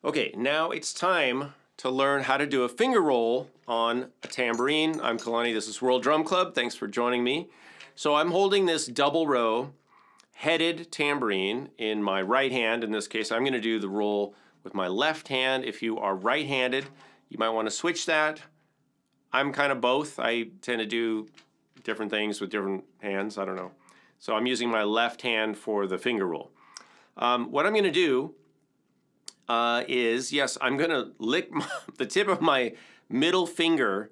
Okay, now it's time to learn how to do a finger roll on a tambourine. I'm Kalani, this is World Drum Club. Thanks for joining me. So I'm holding this double row headed tambourine in my right hand. In this case, I'm going to do the roll with my left hand. If you are right-handed, you might want to switch that. I'm kind of both. I tend to do different things with different hands. I don't know. So I'm using my left hand for the finger roll. What I'm going to do is, yes, I'm going to lick the tip of my middle finger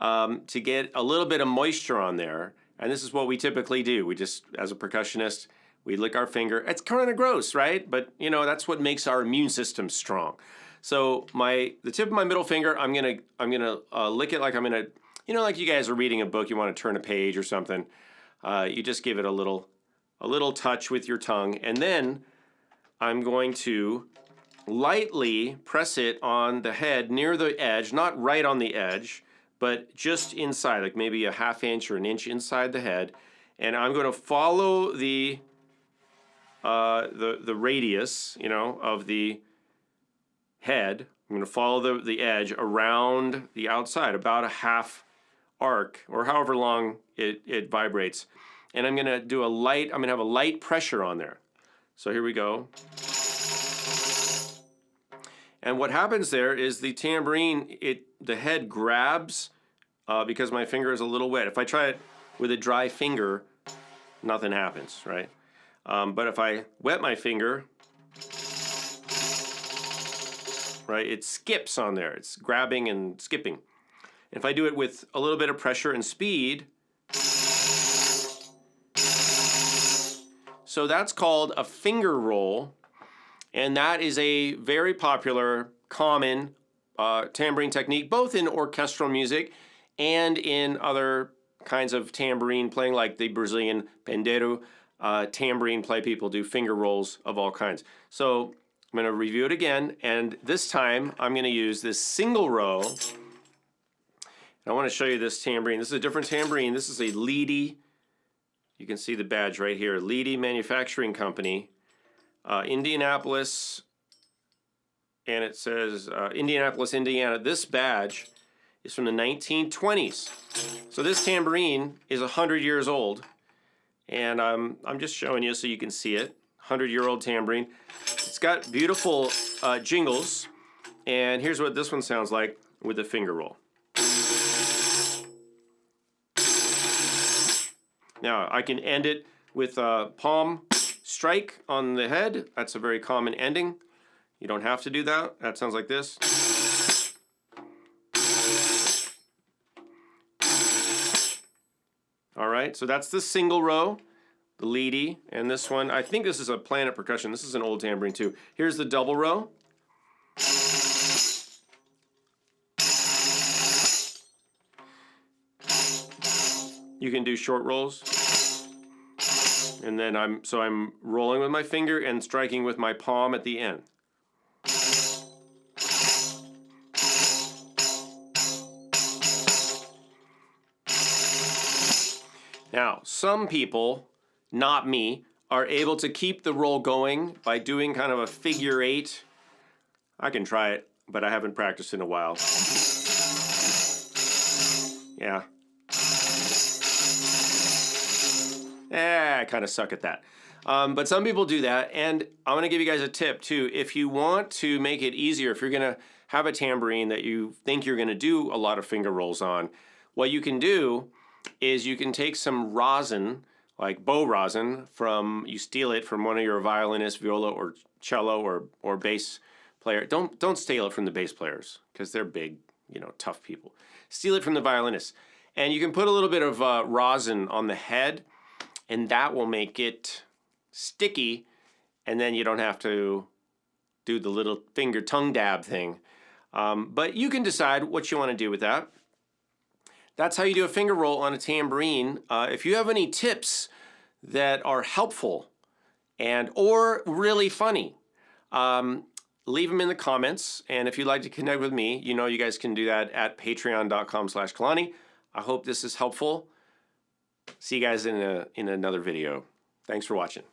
to get a little bit of moisture on there. And this is what we typically do. We just, as a percussionist, we lick our finger. It's kind of gross, right? But, you know, that's what makes our immune system strong. So the tip of my middle finger, I'm gonna lick it like I'm gonna, you know, like you guys are reading a book, you want to turn a page or something. You just give it a little touch with your tongue, and then I'm going to lightly press it on the head near the edge, not right on the edge, but just inside, like maybe a ½ inch or an inch inside the head. And I'm going to follow the radius, you know, of the head. I'm going to follow the edge around the outside, about a half arc, or however long it vibrates. And I'm going to do I'm going to have a light pressure on there. So here we go. And what happens there is the tambourine, the head grabs because my finger is a little wet. If I try it with a dry finger, nothing happens, right? But if I wet my finger, right, it skips on there. It's grabbing and skipping. If I do it with a little bit of pressure and speed, so that's called a finger roll. And that is a very popular, common tambourine technique, both in orchestral music and in other kinds of tambourine playing, like the Brazilian pandeiro tambourine play. People do finger rolls of all kinds. So I'm going to review it again, and this time I'm going to use this single row. I want to show you this tambourine. This is a different tambourine. This is a Leedy. You can see the badge right here. Leedy Manufacturing Company. Indianapolis, and it says Indianapolis, Indiana. This badge is from the 1920s. So this tambourine is 100 years old, and I'm just showing you so you can see it. 100-year-old tambourine. It's got beautiful jingles, and here's what this one sounds like with a finger roll. Now I can end it with a palm strike on the head. That's a very common ending. You don't have to do that. That sounds like this. All right, so that's the single row, the Leedy, and this one, I think this is a Planet Percussion. This is an old tambourine too. Here's the double row. You can do short rolls. And then I'm rolling with my finger and striking with my palm at the end. Now, some people, not me, are able to keep the roll going by doing kind of a figure 8. I can try it, but I haven't practiced in a while. Yeah. I kind of suck at that. But some people do that, and I'm going to give you guys a tip too. If you want to make it easier, if you're going to have a tambourine that you think you're going to do a lot of finger rolls on, what you can do is you can take some rosin, like bow rosin, you steal it from one of your violinists, viola or cello or bass player. Don't steal it from the bass players because they're big, you know, tough people. Steal it from the violinists. And you can put a little bit of rosin on the head, and that will make it sticky, and then you don't have to do the little finger tongue dab thing. But you can decide what you want to do with that. That's how you do a finger roll on a tambourine. If you have any tips that are helpful or really funny, leave them in the comments. And if you'd like to connect with me, you know you guys can do that at patreon.com/Kalani. I hope this is helpful. See you guys in another video. Thanks for watching.